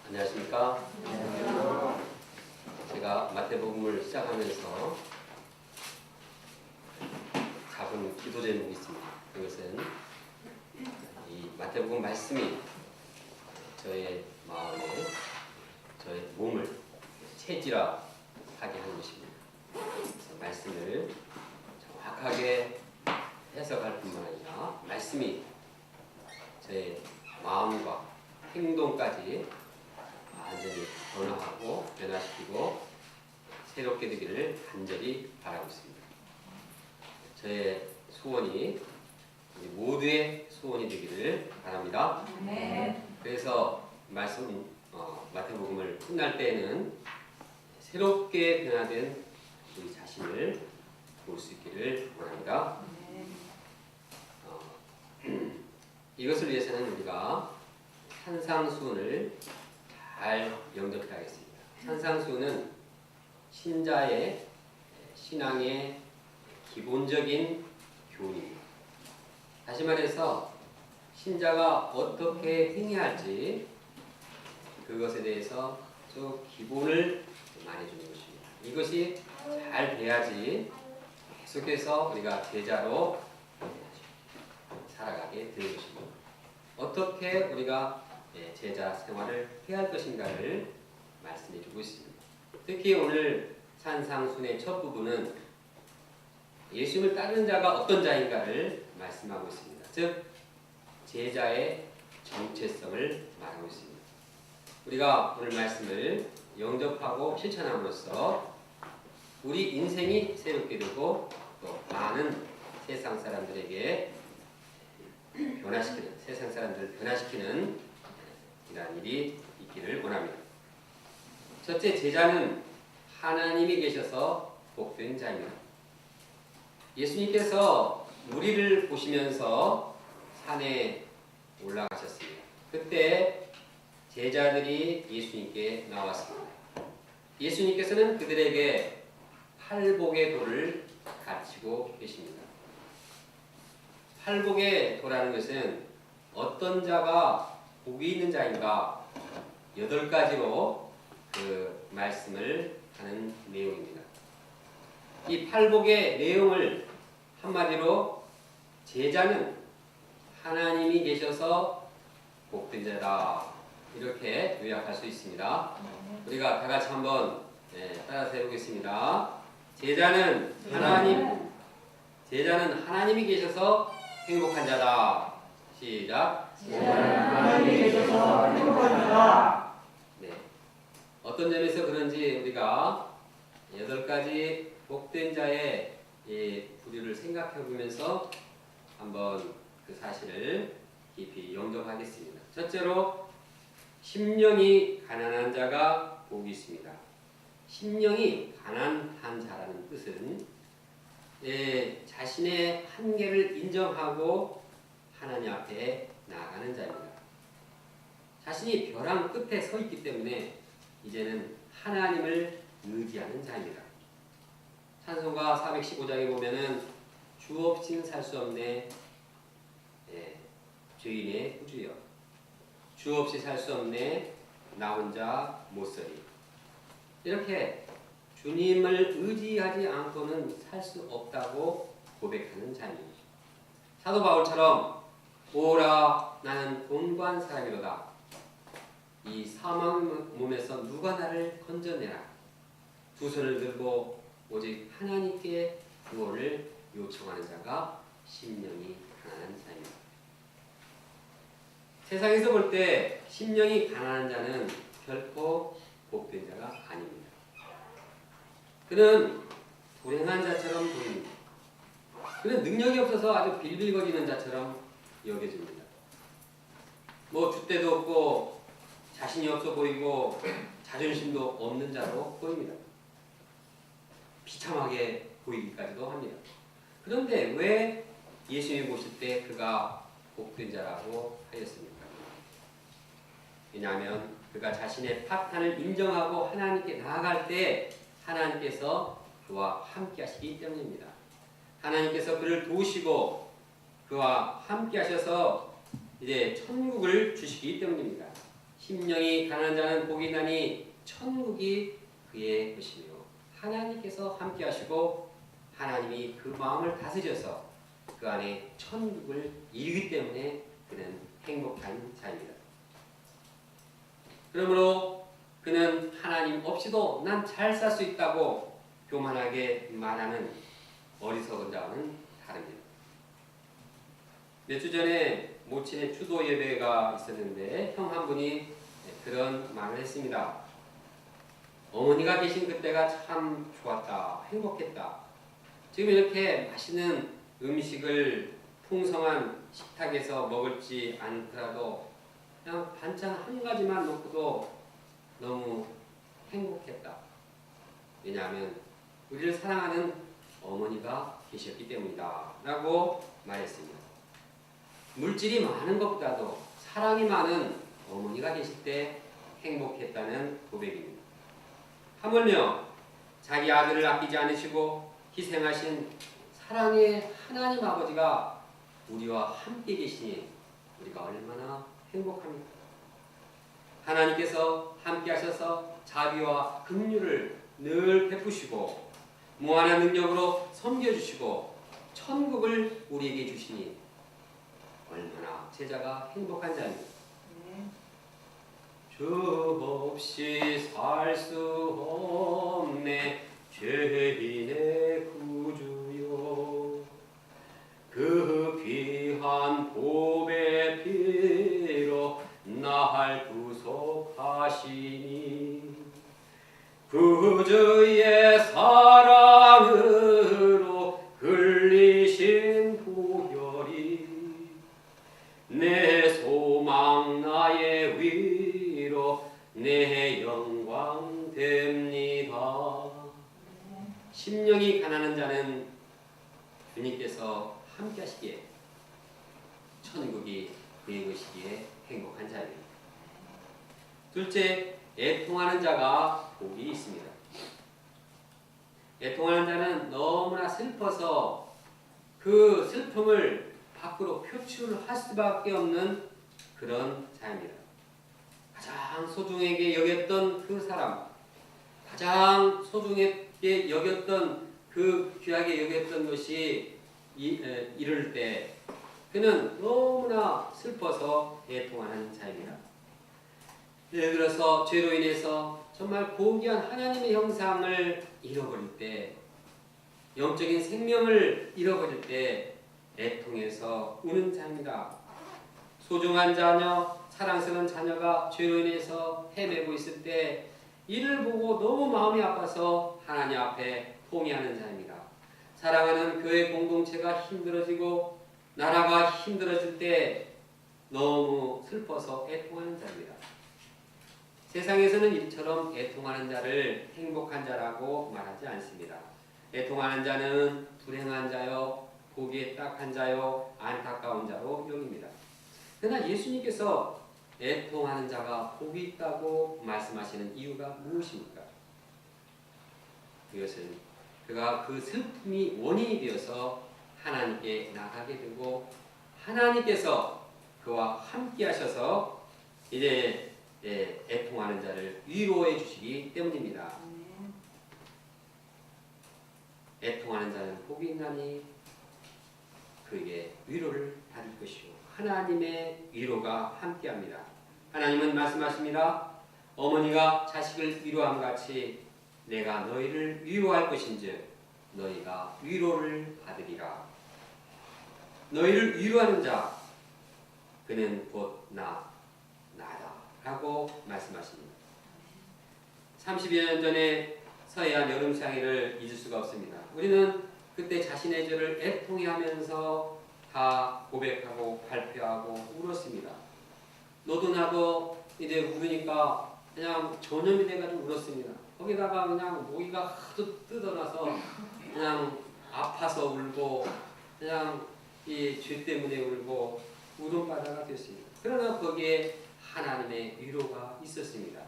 안녕하십니까? 제가 마태복음을 시작하면서 잡은 기도 제목이 있습니다. 그것은 이 마태복음 말씀이 저의 마음에, 저의 몸을 체질화하게 하는 것입니다. 그래서 말씀을 정확하게 해석할 뿐만 아니라 말씀이 저의 마음과 행동까지 완전히 변화하고 변화시키고 새롭게 되기를 간절히 바라고 있습니다. 저의 소원이 우리 모두의 소원이 되기를 바랍니다. 그래서 말씀 마태복음을 끝날 때에는 새롭게 변화된 우리 자신을 볼 수 있기를 원합니다. 이것을 위해서는 우리가 산상수훈을 잘 영접해야겠습니다. 산상수훈은 신자의 신앙의 기본적인 교훈입니다. 다시 말해서 신자가 어떻게 행해야 할지 그것에 대해서 좀 기본을 말해주는 것입니다. 이것이 잘 돼야지 계속해서 우리가 제자로 살아가게 되는 것입니다. 어떻게 우리가 제자 생활을 해야 할 것인가를 말씀해 주고 있습니다. 특히 오늘 산상순의 첫 부분은 예수님을 따르는 자가 어떤 자인가를 말씀하고 있습니다. 즉 제자의 정체성을 말하고 있습니다. 우리가 오늘 말씀을 영접하고 실천함으로써 우리 인생이 새롭게 되고 또 많은 세상 사람들에게 변화시키는, 세상 사람들을 변화시키는 이러한 일이 있기를 원합니다. 첫째, 제자는 하나님이 계셔서 복된 자입니다. 예수님께서 우리를 보시면서 산에 올라가셨습니다. 그때 제자들이 예수님께 나왔습니다. 예수님께서는 그들에게 팔복의 도를 가르치고 계십니다. 팔복의 도라는 것은 어떤 자가 복이 있는 자인가 8가지로 그 말씀을 하는 내용입니다. 이 팔복의 내용을 한마디로 제자는 하나님이 계셔서 복된 자다 이렇게 요약할 수 있습니다. 우리가 다 같이 한번 따라서 해보겠습니다. 제자는 하나님이 계셔서 행복한 자다. 시작. 하나님이 계셔서 행복한 자다. 네. 어떤 점에서 그런지 우리가 8가지 복된 자의 부류를 생각해 보면서 한번 그 사실을 깊이 영접하겠습니다. 첫째로 심령이 가난한 자가 복이 있습니다. 심령이 가난한 자라는 뜻은 자신의 한계를 인정하고 하나님 앞에 나아가는 자입니다. 자신이 벼랑 끝에 서 있기 때문에 이제는 하나님을 의지하는 자입니다. 찬송가 415장에 보면은 주 없이는 살 수 없네 죄인의 구주여 주 없이 살 수 없네 나 혼자 못서리 이렇게 주님을 의지하지 않고는 살 수 없다고 고백하는 자입니다. 사도 바울처럼 오라 나는 곤고한 사람이로다. 이 사망 몸에서 누가 나를 건져내라. 두 손을 들고 오직 하나님께 구원을 요청하는 자가 심령이 가난한 자입니다. 세상에서 볼 때 심령이 가난한 자는 결코 복된 자가 아닙니다. 그는 불행한 자처럼 보입니다. 그는 능력이 없어서 아주 빌빌거리는 자처럼 여겨집니다. 뭐 줏대도 없고 자신이 없어 보이고 자존심도 없는 자로 보입니다. 비참하게 보이기까지도 합니다. 그런데 왜 예수님이 보실 때 그가 복된 자라고 하였습니까? 왜냐하면 그가 자신의 파탄을 인정하고 하나님께 나아갈 때 하나님께서 그와 함께 하시기 때문입니다. 하나님께서 그를 도우시고 그와 함께 하셔서 이제 천국을 주시기 때문입니다. 심령이 가난한 자는 복이 나니 천국이 그의 것이며 하나님께서 함께 하시고 하나님이 그 마음을 다스려서 그 안에 천국을 이루기 때문에 그는 행복한 자입니다. 그러므로 그는 하나님 없이도 난 잘 살 수 있다고 교만하게 말하는 어리석은 자와는 다릅니다. 몇 주 전에 모친의 추도 예배가 있었는데 형 한 분이 그런 말을 했습니다. 어머니가 계신 그때가 참 좋았다, 행복했다. 지금 이렇게 맛있는 음식을 풍성한 식탁에서 먹을지 않더라도 그냥 반찬 한 가지만 놓고도 너무 행복했다. 왜냐하면 우리를 사랑하는 어머니가 계셨기 때문이다 라고 말했습니다. 물질이 많은 것보다도 사랑이 많은 어머니가 계실 때 행복했다는 고백입니다. 하물며 자기 아들을 아끼지 않으시고 희생하신 사랑의 하나님 아버지가 우리와 함께 계시니 우리가 얼마나 행복합니까? 하나님께서 함께 하셔서 자비와 긍휼을 늘 베푸시고 무한한 능력으로 섬겨주시고 천국을 우리에게 주시니 얼마나 제자가 행복한 자입니까? 주 없이 살 수 없네 죄인의 구주요 그 귀한 보배 피로 날 구속하시니 구주의 사랑으로 흘리신 보혈이 내 소망 나의 위로 내 영광 됩니다. 심령이 가난한 자는 주님께서 함께 하시기에 천국이 그의 것이기에 행복한 자입니다. 둘째, 애통하는 자가 복이 있습니다. 애통하는 자는 너무나 슬퍼서 그 슬픔을 밖으로 표출할 수밖에 없는 그런 자입니다. 가장 소중하게 여겼던 그 사람, 가장 소중하게 여겼던 그 귀하게 여겼던 것이 이를 때 그는 너무나 슬퍼서 애통하는 자입니다. 예를 들어서 죄로 인해서 정말 고귀한 하나님의 형상을 잃어버릴 때, 영적인 생명을 잃어버릴 때 애통해서 우는 자입니다. 소중한 자녀, 사랑스러운 자녀가 죄로 인해서 헤매고 있을 때 이를 보고 너무 마음이 아파서 하나님 앞에 통회하는 자입니다. 사랑하는 교회 공동체가 힘들어지고 나라가 힘들어질 때 너무 슬퍼서 애통하는 자입니다. 세상에서는 이처럼 애통하는 자를 행복한 자라고 말하지 않습니다. 애통하는 자는 불행한 자요, 보기에 딱한 자요, 안타까운 자로 여깁니다. 그러나 예수님께서 애통하는 자가 복이 있다고 말씀하시는 이유가 무엇입니까? 그것은 그가 그 슬픔이 원인이 되어서 하나님께 나가게 되고 하나님께서 그와 함께 하셔서 이제 애통하는 자를 위로해 주시기 때문입니다. 애통하는 자는 복이 있나니 그에게 위로를 받을 것이요 하나님의 위로가 함께합니다. 하나님은 말씀하십니다. 어머니가 자식을 위로함 같이 내가 너희를 위로할 것인즉 너희가 위로를 받으리라. 너희를 위로하는 자 그는 곧 나다 라고 말씀하십니다. 30여 년 전에 서해안 여름상해를 잊을 수가 없습니다. 우리는 그때 자신의 죄를 애통해하면서 다 고백하고 발표하고 울었습니다. 너도 나도 이제 울으니까 그냥 전염이 돼가지고 울었습니다. 거기다가 그냥 모기가 하도 뜯어나서 그냥 아파서 울고 그냥 이 죄 때문에 울고 울음바다가 됐습니다. 그러나 거기에 하나님의 위로가 있었습니다.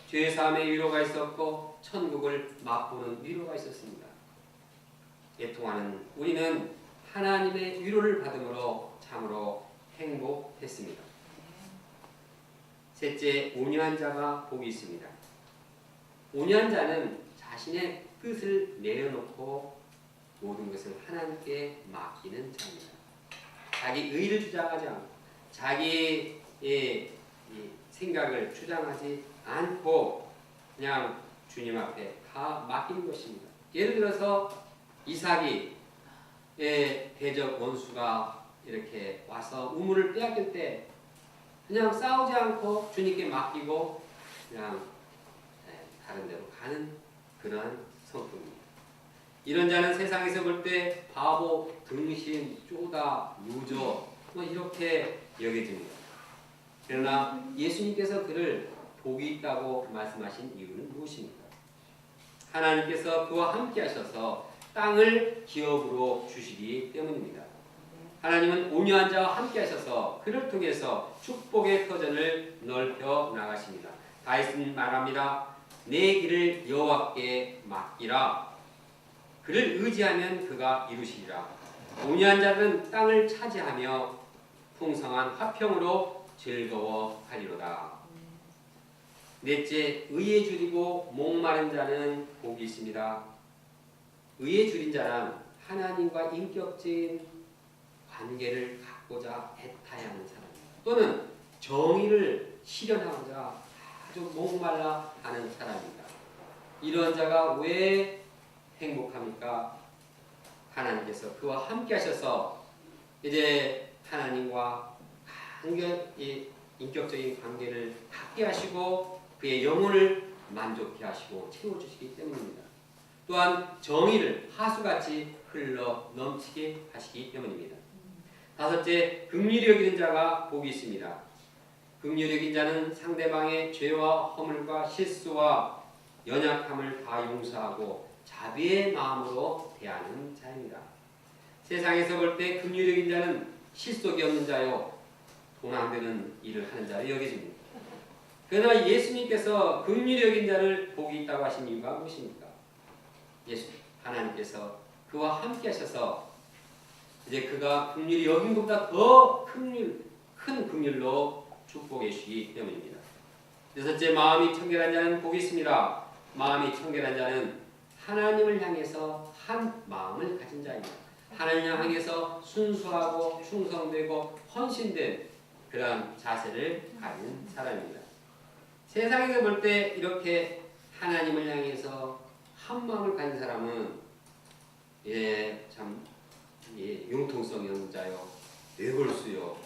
죄 사함의 위로가 있었고 천국을 맛보는 위로가 있었습니다. 애통하는 우리는 하나님의 위로를 받음으로 참으로 행복했습니다. 셋째, 온유한 자가 복이 있습니다. 온유한 자는 자신의 뜻을 내려놓고 모든 것을 하나님께 맡기는 자입니다. 자기 의를 주장하지 않고 자기의 이 생각을 주장하지 않고 그냥 주님 앞에 다 맡기는 것입니다. 예를 들어서 이삭이 대적 원수가 이렇게 와서 우물을 빼앗길 때 그냥 싸우지 않고 주님께 맡기고 그냥 다른 데로 가는 그러한 성품입니다. 이런 자는 세상에서 볼 때 바보, 등신, 쪼다, 유저 뭐 이렇게 여겨집니다. 그러나 예수님께서 그를 복이 있다고 말씀하신 이유는 무엇입니까? 하나님께서 그와 함께 하셔서 땅을 기업으로 주시기 때문입니다. 하나님은 온유한 자와 함께 하셔서 그를 통해서 축복의 터전을 넓혀 나가십니다. 다윗은 말합니다. 내 길을 여호와께 맡기라. 그를 의지하면 그가 이루시리라. 온유한 자는 땅을 차지하며 풍성한 화평으로 즐거워하리로다. 넷째, 의에 줄이고 목마른 자는 복이 있습니다. 의에 줄인 자란 하나님과 인격적인 관계를 갖고자 애타야 하는 사람입니다. 또는 정의를 실현하고자 아주 목말라 하는 사람입니다. 이런 자가 왜 행복합니까? 하나님께서 그와 함께 하셔서 이제 하나님과 인격적인 관계를 갖게 하시고 그의 영혼을 만족케 하시고 채워주시기 때문입니다. 또한 정의를 하수같이 흘러 넘치게 하시기 때문입니다. 다섯째, 긍휼히 여기는 자가 복이 있습니다. 긍휼히 여긴 자는 상대방의 죄와 허물과 실수와 연약함을 다 용서하고 자비의 마음으로 대하는 자입니다. 세상에서 볼 때 긍휼히 여긴 자는 실속이 없는 자요 돈 안 되는 일을 하는 자로 여겨집니다. 그러나 예수님께서 긍휼히 여긴 자를 복이 있다고 하신 이유가 무엇입니까? 하나님께서 그와 함께 하셔서 이제 그가 긍휼히 여긴 것보다 더 큰 긍휼로 축복해 주시기 때문입니다. 여섯째, 마음이 청결한 자는 복이 있습니다. 마음이 청결한 자는 하나님을 향해서 한 마음을 가진 자입니다. 하나님을 향해서 순수하고 충성되고 헌신된 그런 자세를 가진 사람입니다. 세상에서 볼 때 이렇게 하나님을 향해서 한 마음을 가진 사람은 참 융통성이 없는 자요, 외골수요,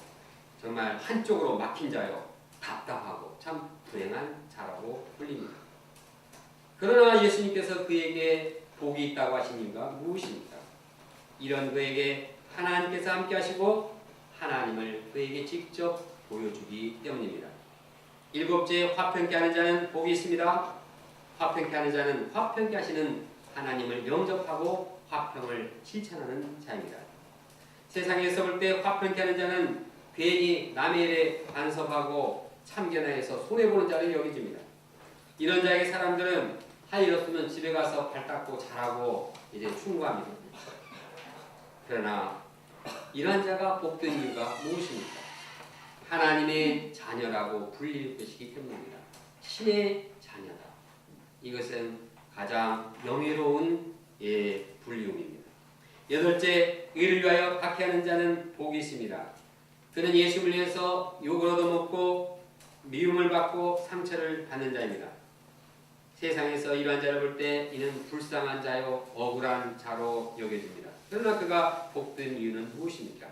정말 한쪽으로 막힌 자요, 답답하고 참 불행한 자라고 불립니다. 그러나 예수님께서 그에게 복이 있다고 하신 이유가 무엇입니까? 이런 그에게 하나님께서 함께 하시고 하나님을 그에게 직접 보여주기 때문입니다. 일곱째, 화평케 하는 자는 복이 있습니다. 화평케 하는 자는 화평케 하시는 하나님을 영접하고 화평을 실천하는 자입니다. 세상에서 볼 때 화평케 하는 자는 괜히 남의 일에 간섭하고 참견해서 손해보는 자를 여겨집니다. 이런 자에게 사람들은 할 일 없으면 집에 가서 발 닦고 자라고 이제 충고합니다. 그러나 이러한 자가 복된 이유가 무엇입니까? 하나님의 자녀라고 불릴 것이기 때문입니다. 신의 자녀다. 이것은 가장 명예로운 불리움입니다. 여덟째, 의를 위하여 박해하는 자는 복이 있습니다. 그는 예수를 위해서 욕을 얻어먹고 미움을 받고 상처를 받는 자입니다. 세상에서 이러한 자를 볼 때 이는 불쌍한 자요 억울한 자로 여겨집니다. 그러나 그가 복된 이유는 무엇입니까?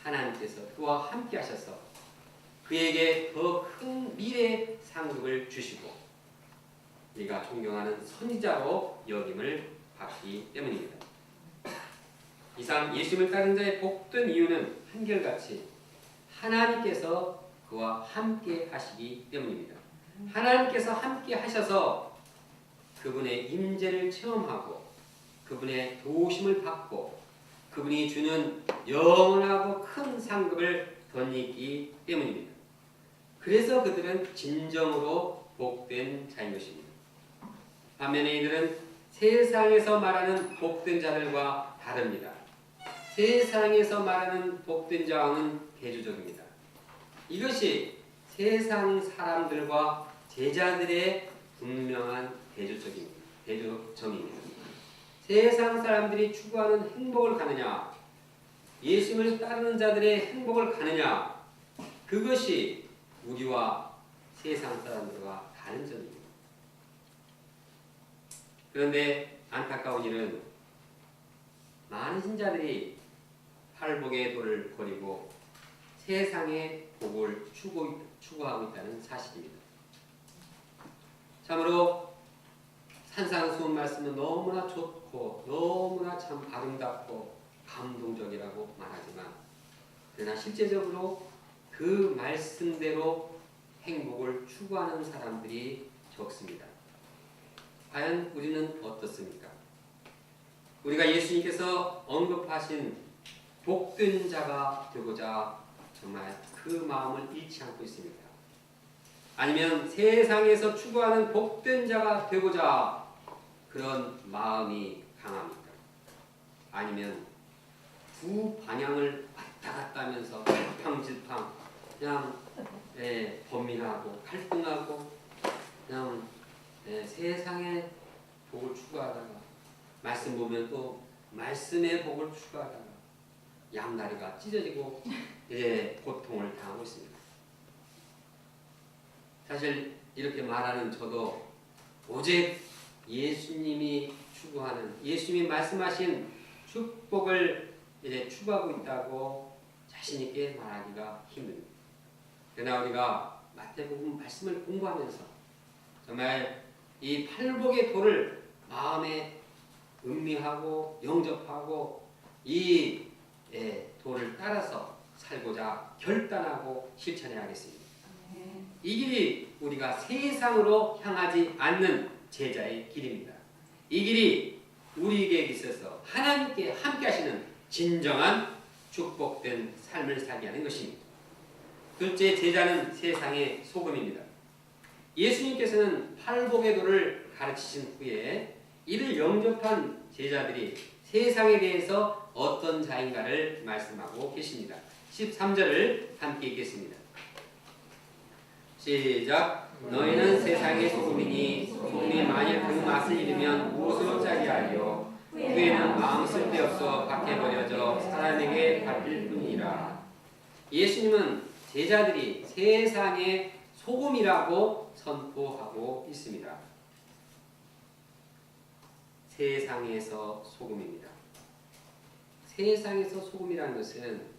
하나님께서 그와 함께 하셔서 그에게 더 큰 미래의 상급을 주시고 우리가 존경하는 선지자로 여김을 받기 때문입니다. 이상 예수님을 따른 자의 복된 이유는 한결같이 하나님께서 그와 함께 하시기 때문입니다. 하나님께서 함께 하셔서 그분의 임재를 체험하고 그분의 도우심을 받고 그분이 주는 영원하고 큰 상급을 덧입기 때문입니다. 그래서 그들은 진정으로 복된 자인 것입니다. 반면에 이들은 세상에서 말하는 복된 자들과 다릅니다. 세상에서 말하는 복된 자와는 대조적입니다. 이것이 세상 사람들과 제자들의 분명한 대조점입니다. 세상 사람들이 추구하는 행복을 가느냐, 예수님을 따르는 자들의 행복을 가느냐, 그것이 우리와 세상 사람들과 다른 점입니다. 그런데 안타까운 일은 많은 신자들이 팔복의 도를 버리고 세상의 복을 추구하고 있다는 사실입니다. 참으로 산상수훈 말씀은 너무나 좋고 너무나 참 아름답고 감동적이라고 말하지만 그러나 실제적으로 그 말씀대로 행복을 추구하는 사람들이 적습니다. 과연 우리는 어떻습니까? 우리가 예수님께서 언급하신 복된 자가 되고자 정말 그 마음을 잃지 않고 있습니다. 아니면 세상에서 추구하는 복된 자가 되고자 그런 마음이 강합니까? 아니면 두 방향을 왔다 갔다 하면서 질팡질팡 그냥 범민하고 갈등하고 그냥 세상의 복을 추구하다가 말씀 보면 또 말씀의 복을 추구하다가 양다리가 찢어지고 고통을 당하고 있습니다. 사실 이렇게 말하는 저도 오직 예수님이 추구하는 예수님이 말씀하신 축복을 추구하고 있다고 자신 있게 말하기가 힘듭니다. 그러나 우리가 마태복음 말씀을 공부하면서 정말 이 팔복의 도를 마음에 음미하고 영접하고 이 도를 따라서 살고자 결단하고 실천해야겠습니다. 이 길이 우리가 세상으로 향하지 않는 제자의 길입니다. 이 길이 우리에게 있어서 하나님께 함께 하시는 진정한 축복된 삶을 살게 하는 것입니다. 둘째, 제자는 세상의 소금입니다. 예수님께서는 팔복의 도를 가르치신 후에 이를 영접한 제자들이 세상에 대해서 어떤 자인가를 말씀하고 계십니다. 13절을 함께 읽겠습니다. 시작. 너희는 세상의 소금이니 소금이 만일 그 맛을 잃으면 무엇으로 짜게 하리요? 후에는 마음 쓸데없어 밖에 버려져 사람에게 밟힐 뿐이라. 예수님은 제자들이 세상의 소금이라고 선포하고 있습니다. 세상에서 소금입니다. 세상에서 소금이라는 것은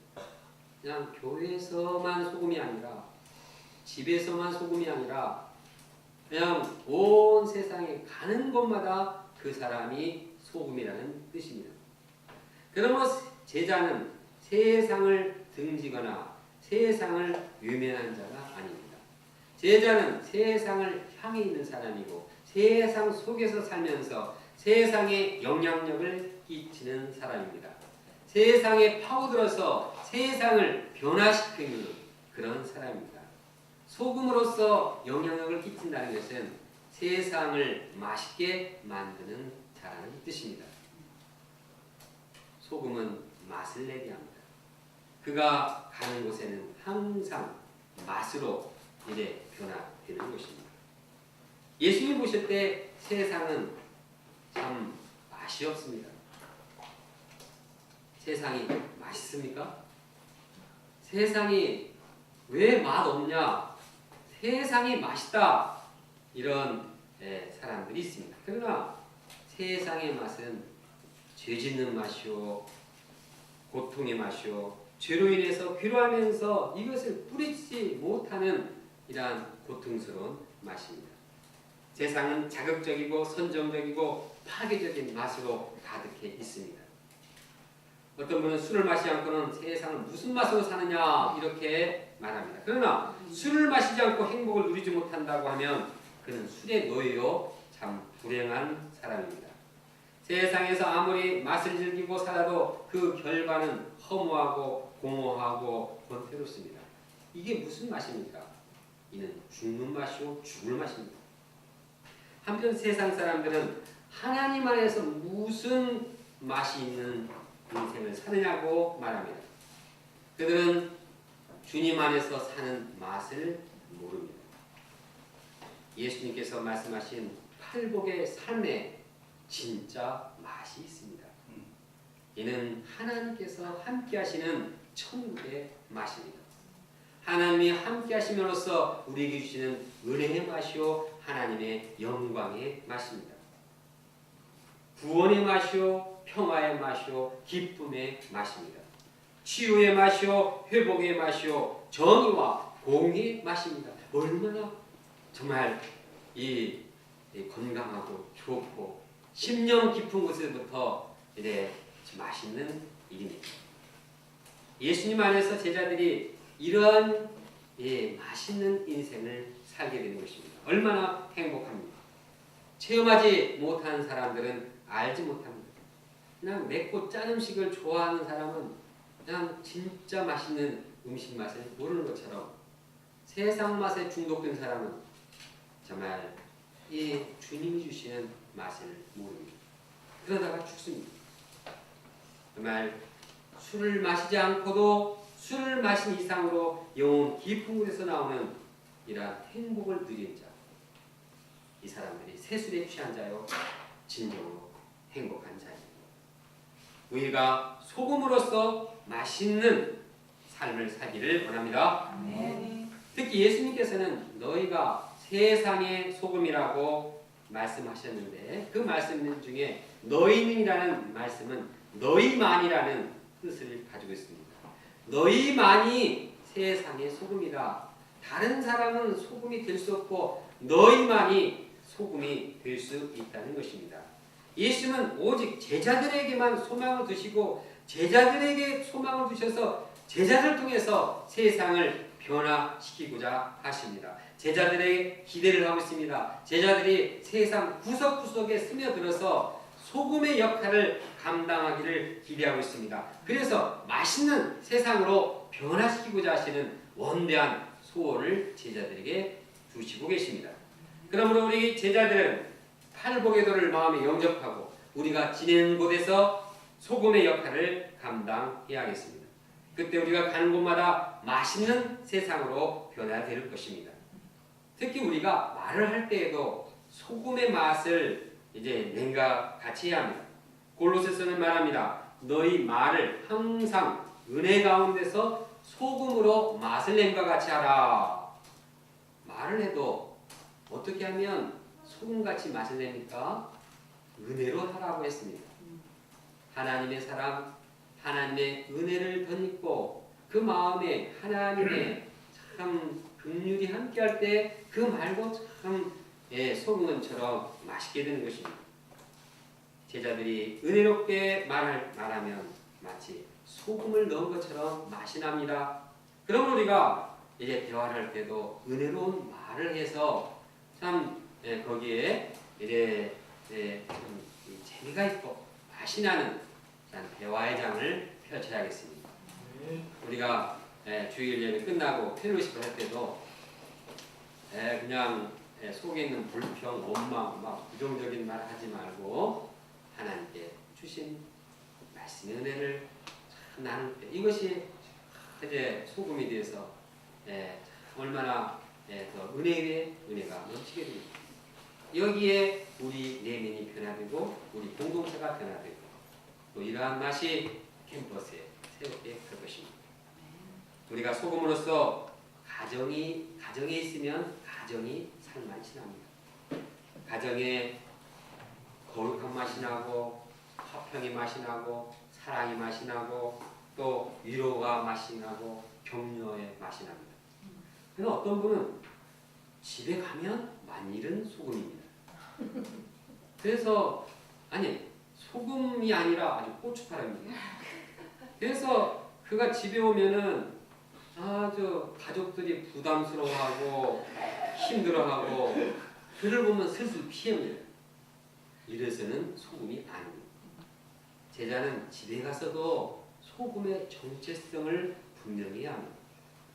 그냥 교회에서만 소금이 아니라 집에서만 소금이 아니라 그냥 온 세상에 가는 곳마다 그 사람이 소금이라는 뜻입니다. 그러므로 제자는 세상을 등지거나 세상을 외면한 자가 아닙니다. 제자는 세상을 향해 있는 사람이고 세상 속에서 살면서 세상에 영향력을 끼치는 사람입니다. 세상에 파고들어서 세상을 변화시키는 그런 사람입니다. 소금으로서 영향력을 끼친다는 것은 세상을 맛있게 만드는 자라는 뜻입니다. 소금은 맛을 내게 합니다. 그가 가는 곳에는 항상 맛으로 변화되는 것입니다. 예수님 보실 때 세상은 참 맛이 없습니다. 세상이 맛있습니까? 세상이 왜 맛없냐? 세상이 맛있다. 이런 사람들이 있습니다. 그러나 세상의 맛은 죄 짓는 맛이요, 고통의 맛이요, 죄로 인해서 괴로워하면서 이것을 뿌리지 못하는 이러한 고통스러운 맛입니다. 세상은 자극적이고 선정적이고 파괴적인 맛으로 가득해 있습니다. 어떤 분은 술을 마시지 않고는 세상을 무슨 맛으로 사느냐 이렇게 말합니다. 그러나 술을 마시지 않고 행복을 누리지 못한다고 하면 그는 술에 놓여 참 불행한 사람입니다. 세상에서 아무리 맛을 즐기고 살아도 그 결과는 허무하고 공허하고 권태롭습니다. 이게 무슨 맛입니까? 이는 죽는 맛이요 죽을 맛입니다. 한편 세상 사람들은 하나님 안에서 무슨 맛이 있는 인생을 사느냐고 말합니다. 그들은 주님 안에서 사는 맛을 모릅니다. 예수님께서 말씀하신 팔복의 삶에 진짜 맛이 있습니다. 이는 하나님께서 함께 하시는 천국의 맛입니다. 하나님이 함께 하심으로써 우리에게 주시는 은혜의 맛이요 하나님의 영광의 맛입니다. 구원의 맛이요 평화의 맛이요 기쁨의 맛입니다. 치유의 맛이요 회복의 맛이요 정의와 공의의 맛입니다. 얼마나 정말 이 건강하고 좋고 심령 깊은 곳에서부터 이제 맛있는 일입니다. 예수님 안에서 제자들이 이러한 맛있는 인생을 살게 되는 것입니다. 얼마나 행복합니까? 체험하지 못한 사람들은 알지 못합니다. 그냥 맵고 짠 음식을 좋아하는 사람은 그냥 진짜 맛있는 음식 맛을 모르는 것처럼 세상 맛에 중독된 사람은 정말 이 주님이 주시는 맛을 모릅니다. 그러다가 죽습니다. 정말 술을 마시지 않고도 술을 마신 이상으로 영혼 깊은 곳에서 나오는 이러한 행복을 누린 자, 이 사람들이 세술에 취한 자요 진정으로 행복한 자입니다. 우리가 소금으로서 맛있는 삶을 살기를 원합니다. 특히 예수님께서는 너희가 세상의 소금이라고 말씀하셨는데 그 말씀 중에 너희는이라는 말씀은 너희만이라는 뜻을 가지고 있습니다. 너희만이 세상의 소금이다. 다른 사람은 소금이 될 수 없고 너희만이 소금이 될 수 있다는 것입니다. 예수님은 오직 제자들에게만 소망을 두시고 제자들에게 소망을 두셔서 제자들 통해서 세상을 변화시키고자 하십니다. 제자들에게 기대를 하고 있습니다. 제자들이 세상 구석구석에 스며들어서 소금의 역할을 감당하기를 기대하고 있습니다. 그래서 맛있는 세상으로 변화시키고자 하시는 원대한 소원을 제자들에게 주시고 계십니다. 그러므로 우리 제자들은 팔복의 도를 마음에 영접하고 우리가 지내는 곳에서 소금의 역할을 감당해야겠습니다. 그때 우리가 가는 곳마다 맛있는 세상으로 변화될 것입니다. 특히 우리가 말을 할 때에도 소금의 맛을 이제 nen과 같이 해야 합니다. 골로새서는 말합니다. 너희 말을 항상 은혜 가운데서 소금으로 맛을 nen과 같이 하라. 말을 해도 어떻게 하면 소금같이 맛을 냅니까? 은혜로 하라고 했습니다. 하나님의 사랑, 하나님의 은혜를 덧입고 그 마음에 하나님의 참 긍휼이 함께할 때 그 말도 참 소금처럼 맛있게 되는 것입니다. 제자들이 은혜롭게 말하면 마치 소금을 넣은 것처럼 맛이 납니다. 그럼 우리가 이제 대화를 할 때도 은혜로운 말을 해서 참 거기에 이제 참 재미가 있고 맛이 나는 대화의 장을 펼쳐야겠습니다. 우리가 주일 예배 끝나고 펠로시ፕ 할 때도 그냥 속에 있는 불평, 원망, 막 부정적인 말 하지 말고 하나님께 주신 말씀의 은혜를 참 나눌 때 이것이 이제 소금이 되어서 얼마나 더 은혜 위에 은혜가 넘치게 됩니다. 여기에 우리 내면이 변화되고 우리 공동체가 변화되고 또 이러한 맛이 캠퍼스에 새롭게 될 것입니다. 우리가 소금으로서 가정에 있으면 가정이 살맛이 납니다. 가정에 거룩한 맛이 나고 화평의 맛이 나고 사랑의 맛이 나고 또 위로가 맛이 나고 격려의 맛이 납니다. 그런데 어떤 분은 집에 가면 만일은 소금입니다. 그래서 소금이 아니라 아주 고춧가루입니다. 그래서 그가 집에 오면은 아주 가족들이 부담스러워하고 힘들어하고 그를 보면 슬슬 피합니다. 이래서는 소금이 아닙니다. 제자는 집에 가서도 소금의 정체성을 분명히 해야 합니다.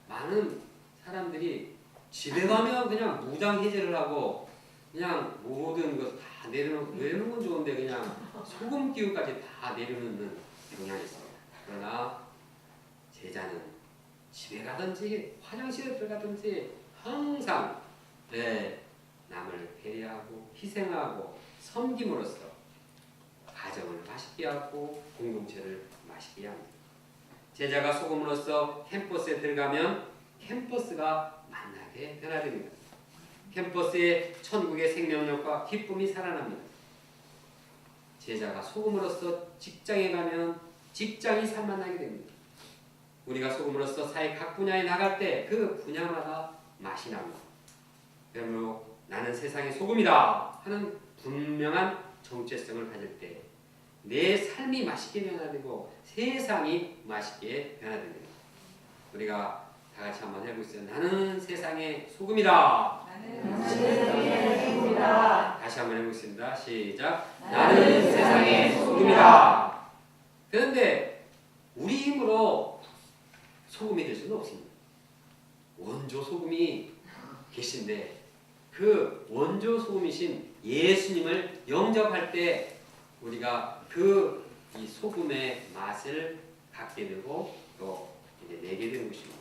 많은 사람들이 집에 가면 그냥 무장해제를 하고 그냥 모든 것 다 내려놓는 건 좋은데 그냥 소금 기운까지 다 내려놓는 경향이 있습니다. 그러나 제자는 집에 가든지 화장실에 들어가든지 항상 남을 배려하고 희생하고 섬김으로써 가정을 맛있게 하고 공동체를 맛있게 합니다. 제자가 소금으로서 캠퍼스에 들어가면 캠퍼스가 만나게 변화됩니다. 캠퍼스에 천국의 생명력과 기쁨이 살아납니다. 제자가 소금으로서 직장에 가면 직장이 살만나게 됩니다. 우리가 소금으로서 사회 각 분야에 나갈 때 그 분야마다 맛이 납니다. 그러므로 나는 세상의 소금이다 하는 분명한 정체성을 가질 때 내 삶이 맛있게 변화되고 세상이 맛있게 변화됩니다. 우리가 다 같이 한번 해보겠습니다. 나는 세상의 소금이다. 나는 세상의 소금이다. 다시 한번 해보겠습니다. 시작. 나는 세상의 소금이다. 그런데 우리 힘으로 소금이 될 수는 없습니다. 원조 소금이 계신데 그 원조 소금이신 예수님을 영접할 때 우리가 이 소금의 맛을 갖게 되고 또 이제 내게 되는 것입니다.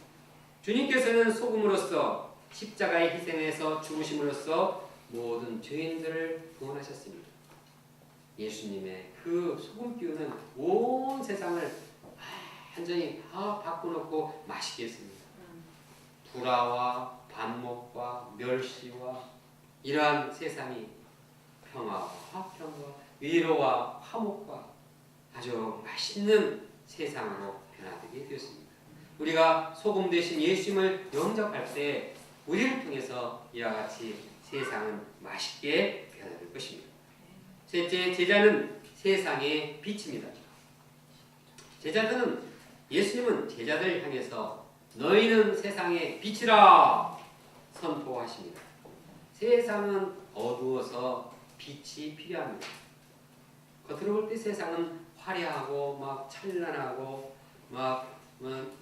주님께서는 소금으로서 십자가의 희생에서 죽으심으로써 모든 죄인들을 구원하셨습니다. 예수님의 그 소금 기운은 온 세상을 완전히 다 바꿔놓고 맛있게 했습니다. 불화와 반목과 멸시와 이러한 세상이 평화와 화평과 위로와 화목과 아주 맛있는 세상으로 변화되게 되었습니다. 우리가 소금 대신 예수님을 영접할 때 우리를 통해서 이와 같이 세상은 맛있게 변화될 것입니다. 셋째, 제자는 세상의 빛입니다. 예수님은 제자들을 향해서 너희는 세상의 빛이라 선포하십니다. 세상은 어두워서 빛이 필요합니다. 겉으로 볼 때 세상은 화려하고 막 찬란하고 막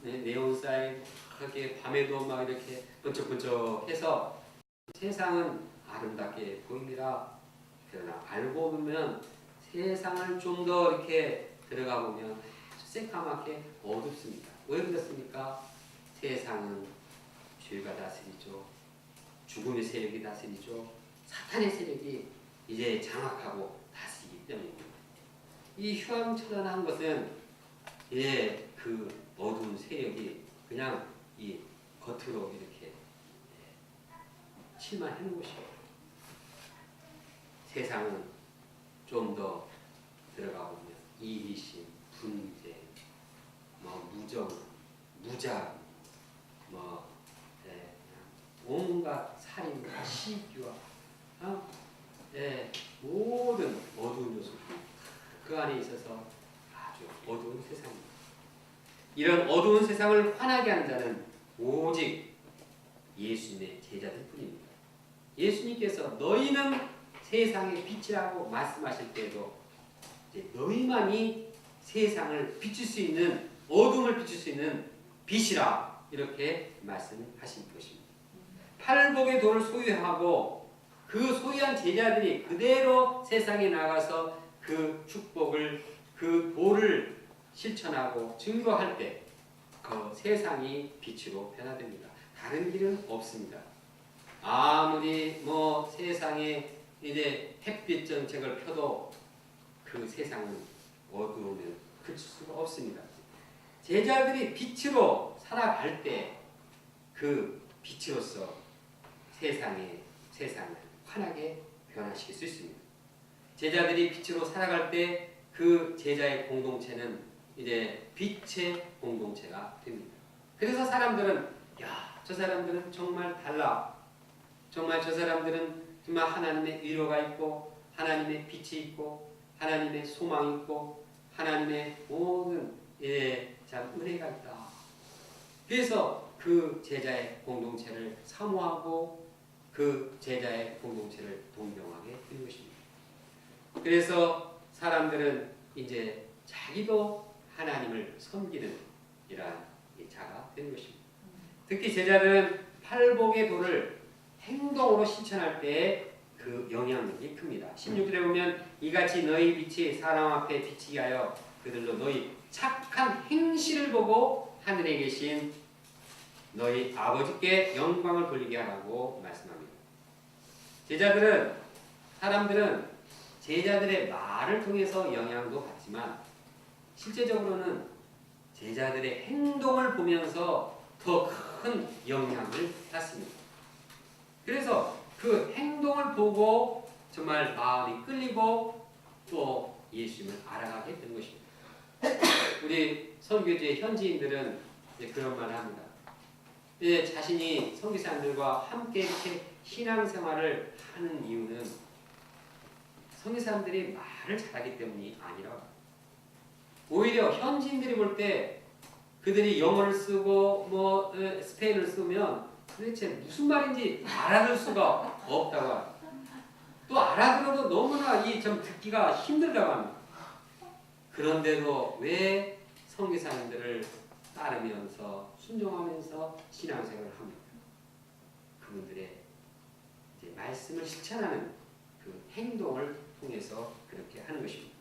네온사인 그렇게 밤에도 막 이렇게 번쩍번쩍해서 세상은 아름답게 보입니다. 그러나 알고 보면 세상을 좀 더 이렇게 들어가 보면 새까맣게 어둡습니다. 왜 그렇습니까? 세상은 죄가 다스리죠. 죽음의 세력이 다스리죠. 사탄의 세력이 이제 장악하고 다스리기 때문입니다. 이 휘황찬란한 것은 그 어두운 세력이 그냥 이 겉으로 이렇게 칠만 해놓은 것이에요. 세상은 좀 더 들어가 보면 이기심, 분쟁, 무정, 무자, 온갖 살인과 시기와 모든 어두운 요소들이 그 안에 있어서 아주 어두운 세상입니다. 이런 어두운 세상을 환하게 하는 자는 오직 예수님의 제자들 뿐입니다. 예수님께서 너희는 세상의 빛이라고 말씀하실 때도 이제 너희만이 세상을 비출 수 있는 어둠을 비출 수 있는 빛이라 이렇게 말씀하신 것입니다. 팔복의 돌을 소유하고 그 소유한 제자들이 그대로 세상에 나가서 그 축복을 그 도를 실천하고 증거할 때 그 세상이 빛으로 변화됩니다. 다른 길은 없습니다. 아무리 세상에 이제 햇빛 정책을 펴도 그 세상은 어두우면 그칠 수가 없습니다. 제자들이 빛으로 살아갈 때 그 빛으로서 세상을 환하게 변화시킬 수 있습니다. 제자들이 빛으로 살아갈 때 그 제자의 공동체는 이제 빛의 공동체가 됩니다. 그래서 사람들은 저 사람들은 정말 달라. 정말 저 사람들은 정말 하나님의 위로가 있고 하나님의 빛이 있고 하나님의 소망이 있고 하나님의 모든 참 은혜가 있다. 그래서 그 제자의 공동체를 사모하고 그 제자의 공동체를 동경하게 되는 것입니다. 그래서 사람들은 이제 자기도 하나님을 섬기는 이러한 자가 되는 것입니다. 특히 제자들은 팔복의 도를 행동으로 실천할 때 그 영향력이 큽니다. 16절에 보면 이같이 너희 빛이 사람 앞에 비치게 하여 그들로 너희 착한 행실을 보고 하늘에 계신 너희 아버지께 영광을 돌리게 하라고 말씀합니다. 사람들은 제자들의 말을 통해서 영향도 받지만 실제적으로는 제자들의 행동을 보면서 더 큰 영향을 받습니다. 그래서 그 행동을 보고 정말 마음이 끌리고 또 예수님을 알아가게 된 것입니다. 우리 선교지의 현지인들은 그런 말을 합니다. 자신이 선교사님들과 함께 이렇게 신앙생활을 하는 이유는 선교사님들이 말을 잘하기 때문이 아니라 오히려 현지인들이 볼 때 그들이 영어를 쓰고 스페인어를 쓰면 도대체 무슨 말인지 알아들 수가 없다고 합니다. 또 알아들어도 너무나 좀 듣기가 힘들다고 합니다. 그런데도 왜 선교사님들을 따르면서 순종하면서 신앙생활을 합니까? 그분들의 이제 말씀을 실천하는 그 행동을 통해서 그렇게 하는 것입니다.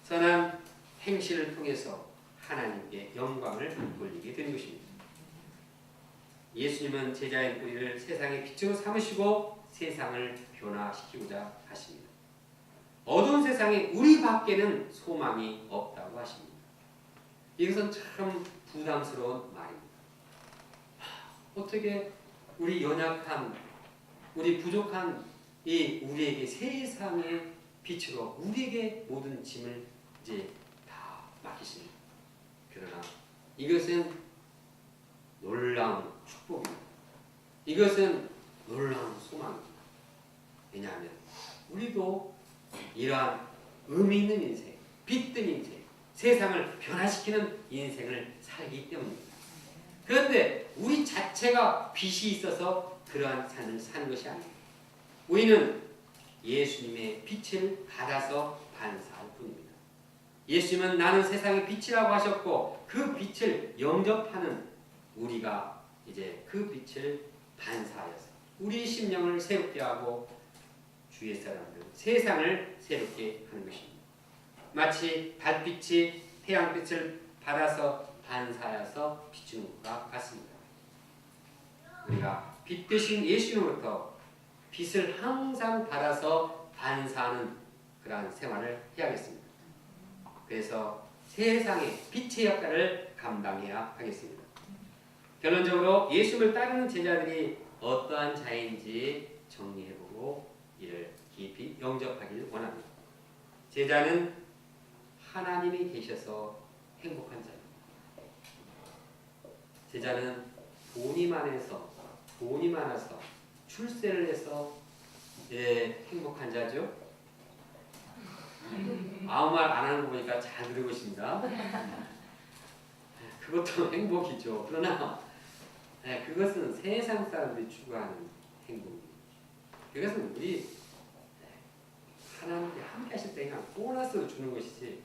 선한 행실을 통해서 하나님께 영광을 돌리게 되는 것입니다. 예수님은 제자의 우리를 세상의 빛으로 삼으시고 세상을 변화시키고자 하십니다. 어두운 세상에 우리 밖에는 소망이 없다고 하십니다. 이것은 참 부담스러운 말입니다. 어떻게 우리 연약한, 우리 부족한 우리에게 세상의 빛으로 우리에게 모든 짐을 이제 다 맡기십니다. 그러나 이것은 놀라운 축복입니다. 이것은 놀라운 소망입니다. 왜냐하면 우리도 이러한 의미 있는 인생, 빛든 인생, 세상을 변화시키는 인생을 살기 때문입니다. 그런데 우리 자체가 빛이 있어서 그러한 삶을 사는 것이 아닙니다. 우리는 예수님의 빛을 받아서 반사할 뿐입니다. 예수님은 나는 세상의 빛이라고 하셨고 그 빛을 영접하는 우리가 이제 그 빛을 반사하여서 우리 심령을 새롭게 하고 주의 사람들, 세상을 새롭게 하는 것입니다. 마치 달빛이 태양빛을 받아서 반사하여서 비추는 것과 같습니다. 우리가 빛 되신 예수님으로부터 빛을 항상 받아서 반사하는 그러한 생활을 해야겠습니다. 그래서 세상의 빛의 역할을 감당해야 하겠습니다. 결론적으로 예수님을 따르는 제자들이 어떠한 자인지 정리해보고 이를 깊이 영접하기를 원합니다. 제자는 하나님이 계셔서 행복한 자입니다. 제자는 돈이 많아서 출세를 해서 행복한 자죠. 아무 말 안 하는 거 보니까 잘 들고 있습니다. 그것도 행복이죠. 그러나 그것은 세상 사람들이 추구하는 행복입니다. 그것은 우리 하나님께 함께 하실 때 그냥 보너스로 주는 것이지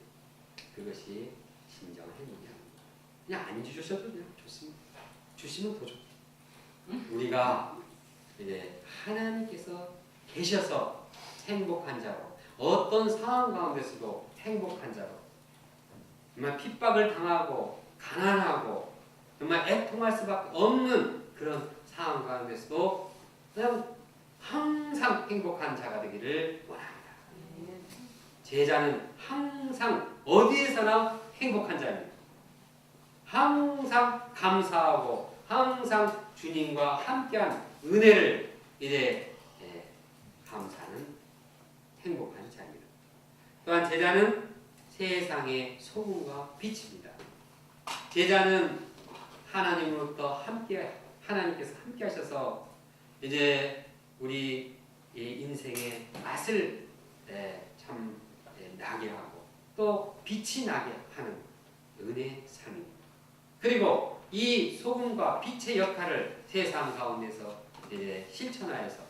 그것이 진정한 행복이 아닙니다. 그냥 안 주셔도 그냥 좋습니다. 주시면 더 좋죠. 우리가 이제 하나님께서 계셔서 행복한 자로 어떤 상황 가운데서도 행복한 자로 정말 핍박을 당하고 가난하고 정말 애통할 수밖에 없는 그런 상황 가운데서도 그냥 항상 행복한 자가 되기를 원합니다. 제자는 항상 어디에서나 행복한 자입니다. 항상 감사하고 항상 주님과 함께한 은혜를 이제 감사하는 행복한 자입니다. 또한 제자는 세상의 소금과 빛입니다. 제자는 하나님으로부터 하나님께서 함께 하셔서 이제 우리 인생의 맛을 참 나게 하고 또 빛이 나게 하는 은혜의 삶입니다. 그리고 이 소금과 빛의 역할을 세상 가운데서 이제 실천하여서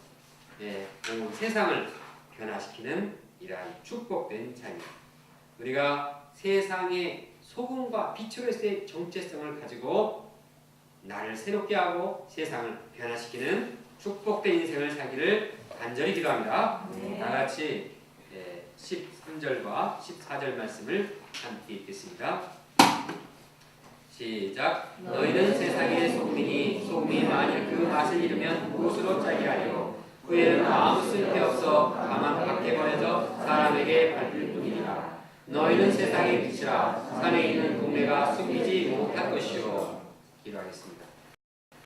온 세상을 변화시키는 이러한 축복된 자입니다. 우리가 세상의 소금과 빛으로서의 정체성을 가지고 나를 새롭게 하고 세상을 변화시키는 축복된 인생을 살기를 간절히 기도합니다. 네. 다 같이 13절과 14절 말씀을 함께 읽겠습니다. 시작. 너희는 세상의 소금이니 소금이 만일 그 맛을 잃으면 무엇으로 짜게 하리요. 후에는 아무 쓸데없어 다만 밖에 버려져 사람에게 밟힐 뿐이니라. 너희는 세상의 빛이라. 산에 있는 동네가 숨기지 못할 것이요. 기도하겠습니다.